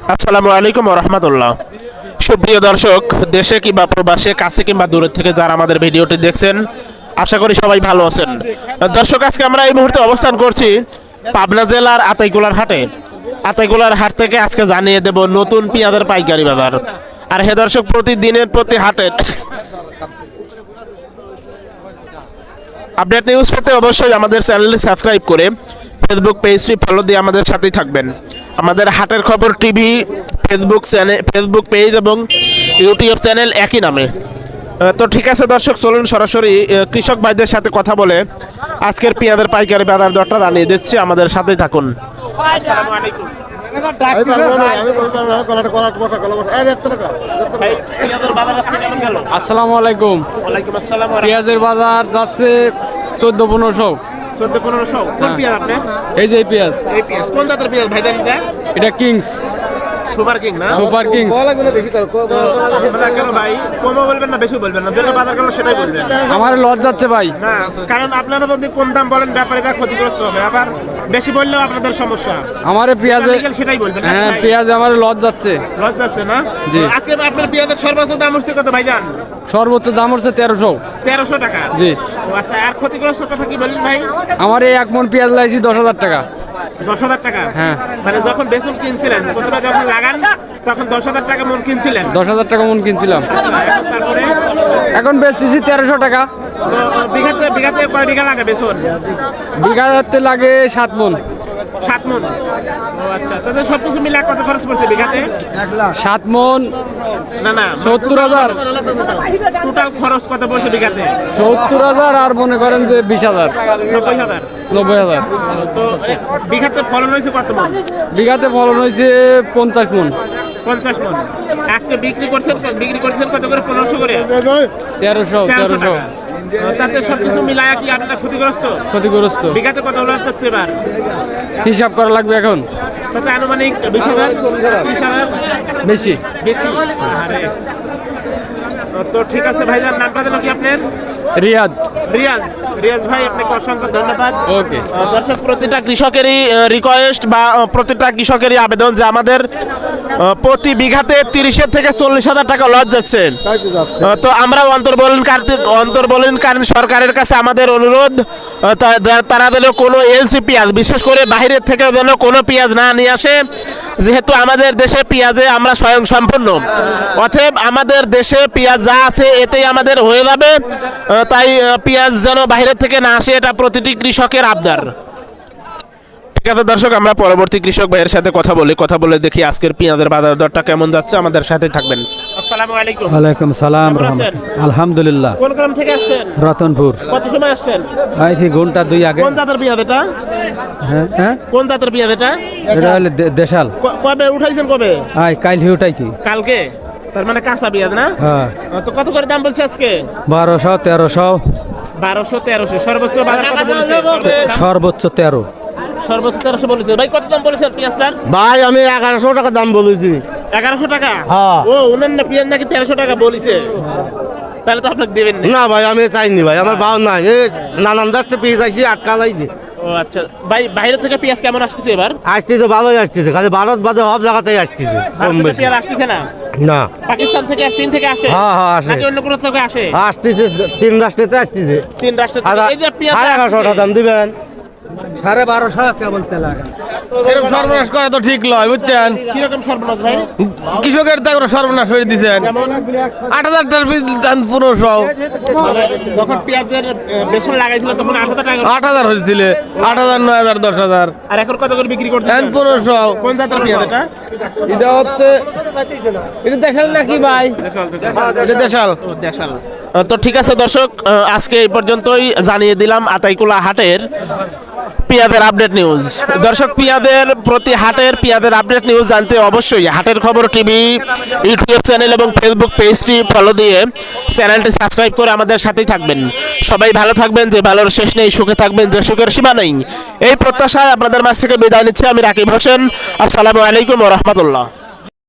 আসসালামু আলাইকুম ওয়া রাহমাতুল্লাহ। সুপ্রিয় দর্শক, দেশে কিংবা প্রবাসে, কাছে কিংবা দূরের থেকে যারা আমাদের ভিডিওটি দেখছেন, আশা করি সবাই ভালো আছেন। দর্শক, আজকে আমরা এই মুহূর্তে অবস্থান করছি পাবনা জেলার আতাইকুলার হাটে। আতাইকুলার হাট থেকে আজকে জানিয়ে দেব নতুন পেঁয়াজের পাইকারি বাজার। আর হে দর্শক, প্রতিদিনের প্রতি হাটের আপডেট নিউজ পেতে অবশ্যই আমাদের চ্যানেলটি সাবস্ক্রাইব করে ফেসবুক পেজটি ফলো দিয়ে আমাদের সাথেই থাকবেন। আমাদের হাটের খবর টিভি ফেসবুক পেজ এবং ইউটিউব চ্যানেল একই নামে। তো ঠিক আছে দর্শক, চলুন সরাসরি কৃষক ভাইদের সাথে কথা বলে আজকের পেঁয়াজের পাইকারি বাজার দরটা জানিয়ে দিচ্ছি, আমাদের সাথেই থাকুন। আসসালামু আলাইকুম। আসসালামু আলাইকুম। ওয়ালাইকুম আসসালাম। পেঁয়াজের বাজার যাচ্ছে 14-1500। 14-1500। কোন পেঁয়াজ আপনি? এই যে পেঁয়াজ, এই পেঁয়াজ কোন জাতের পেঁয়াজ ভাই? জানেন এটা কিংস, সুপার কিং না? Super kings. কেন ভাই কম বলবেন না বেশি বলবেন না, যেটা বাজার গেল সেটাই বলবেন। আমার লস যাচ্ছে ভাই। না, কারণ আপনারা যদি কম দাম বলেন ব্যাপারীরা ক্ষতিগ্রস্ত হবে, আবার বেশি বললেও আপনাদের সমস্যা। আমার পেঁয়াজে সেটাই বলবেন। হ্যাঁ, পেঁয়াজে আমার লস যাচ্ছে। লস যাচ্ছে না? জি। আজকে আপনার পেঁয়াজের সর্বোচ্চ দাম হচ্ছে কত ভাই জান? সর্বোচ্চ দাম হচ্ছে 1300। 1300 টাকা? জি। ও আচ্ছা, আর ক্ষতিগ্রস্ত কথা কি বলেন ভাই? আমার এই 1 মণ পেঁয়াজ লাইছি 10,000 টাকা। 10,000 টাকা? হ্যাঁ। মানে যখন বেসন কিনছিলেন, প্রথমে যখন লাগান তখন 10,000 টাকা মন কিনছিলেন? 10,000 টাকা মণ কিনছিলাম, তারপরে এখন বেচতেছি 1300 টাকা। বিঘাতে কয় বিঘা লাগে বেসন? বিঘাতে লাগে 7 মণ। 7 মন? ও আচ্ছা, তাহলে সবকিছু মিলে কত খরচ পড়ছে বিঘাতে? 7 মণ না 70,000। টোটাল খরচ কত পড়ছে বিঘাতে? 70,000 আর মনে করেন যে 20,000। 90,000? 90,000। তো বিঘাতে ফলন হয়েছে কত মন? বিঘাতে ফলন হয়েছে 50 মণ। 50 মন। আজকে বিক্রি করছেন কত করে? 1500 করে? 1300 টাকা। তাতে সবকিছু মিলায়া কি আপনারা ক্ষতিগ্রস্ত? ক্ষতিগ্রস্ত। বিঘাতে কত লস যাচ্ছে এবার? হিসাব করা লাগবে এখন। তাতে আনুমানিক 20,000 30,000 বেশি। বেশি? আরে, তো ঠিক আছে ভাইজান, নামটা যেন কি আপনার? রিয়াদ। রিয়াজ ভাই, আপনাকে অসংখ্য ধন্যবাদ। ওকে। দর্শক, প্রতিটা কৃষকেরই রিকোয়েস্ট বা প্রতিটা কৃষকেরই আবেদন যে আমাদের প্রতি বিঘাতে 30,000 থেকে 40,000 টাকা লস যাচ্ছে। তো আমরা অন্তর্বর্তীকালীন সরকারের কাছে আমাদের অনুরোধ, তারা যেন কোনো এলসি পেঁয়াজ, বিশেষ করে বাইরের থেকে যেন কোনো পেঁয়াজ না নিয়ে আসে, যেহেতু আমাদের দেশে পেঁয়াজে আমরা স্বয়ং সম্পূর্ণ। অতএব আমাদের দেশে পেঁয়াজ যা আছে এতেই আমাদের হয়ে যাবে। তাই পেঁয়াজ যেন বাইরের থেকে না আসে, এটা প্রতিটি কৃষকের আবদার। ঠিক আছে দর্শক, আমরা পরবর্তী কৃষক ভাইয়ের সাথে কথা বলে দেখি আজকের পেঁয়াজের বাজার দরটা কেমন যাচ্ছে। আমাদের সাথে থাকবেন। আসসালামু আলাইকুম। ওয়ালাইকুম সালাম রহমতুল্লাহ। আলহামদুলিল্লাহ। কোন গ্রাম থেকে আসছেন? রতনপুর। কত সময় আসছেন? এই যে ঘন্টা 2 আগে। কোন জাতের পেঁয়াজ এটা? হ্যাঁ, কোন জাতের পেঁয়াজ এটা? এটা হলো দেশাল। কবে উঠাইছেন? কবে? কাল উঠাইছি। কালকে? তার মানে কাঁচা পেঁয়াজ না? হ্যাঁ। তো কত করে দাম বলছে আজকে? 1200 1300। 1200-1300 সর্বোচ্চ বাজার কত বলেছে? সর্বোচ্চ 13। সর্বোচ্চ 1300 বলেছে। ভাই কত দাম বলেছেন পেঁয়াজটার? ভাই আমি 1100 টাকা দাম বলেছি। 1100 টাকা? হ্যাঁ। ও, উনার না পেঁয়াজ নাকি 1300 টাকা বলেছে। তাহলে তো আপনাকে দেবেন না। না ভাই, আমি চাইনি ভাই, আমার বাউ নাই। নানান দাসতে পেয়ে যাইছি, আটকা লাইছি। ও আচ্ছা ভাই, বাইরে থেকে পেঁয়াজ কেমন আসতেছে এবার? আসতেছে ভালোই আসতেছে, খালি ভারত বাদে সব জায়গাতেই আসতেছে কম ভারত থেকে বেশি। পেঁয়াজ আসতেছে না? না, পাকিস্তান থেকে, চীন থেকে আসে? হ্যাঁ আসে। নাকি অন্য কোনো থেকে আসে? আসতেছে 3 রাষ্ট্রেতে আসতেছে। 3 রাষ্ট্র থেকে। এই যে পেঁয়াজ 1100 টাকা দাম দিবেন। 1250 কেবল তেল লাগে। এরকম সর্বনাশ করা তো ঠিক নয়, বুঝছেন? কিরকম সর্বনাশ ভাই? কৃষকের তো সর্বনাশ করে দিচ্ছেন। যেমন 8,000 টাকার বীজ দাম 1500। যখন পেঁয়াজের বেসন লাগাইছিল তখন 8,000 টাকা। 8,000 হয়েছিল, 8,000 9,000 10,000। আর এখন কত করে বিক্রি করতে? 1500। কোন জাতের পেঁয়াজ এটা? এটা হচ্ছে, এটা দেশাল নাকি ভাই? এটা দেশাল। দেশাল। তো ঠিক আছে দর্শক, আজকে এই পর্যন্তই জানিয়ে দিলাম আতাইকুলা হাটের পেঁয়াজের আপডেট নিউজ। দর্শক, প্রতি হাটের পেঁয়াজের আপডেট নিউজ জানতে অবশ্যই হাটের খবর টিভি, ইউটিউব চ্যানেল এবং ফেসবুক পেজটি ফলো দিয়ে চ্যানেলটি সাবস্ক্রাইব করে আমাদের সাথেই থাকবেন। সবাই ভালো থাকবেন, যে ভালোর শেষ নেই, সুখে থাকবেন যে সুখের সীমা নেই। এই প্রত্যাশায় আপনাদের মাঝ থেকে বিদায় নিচ্ছি আমি রাকিব হোসেন। আসসালামু আলাইকুম ওয়া রাহমাতুল্লাহ।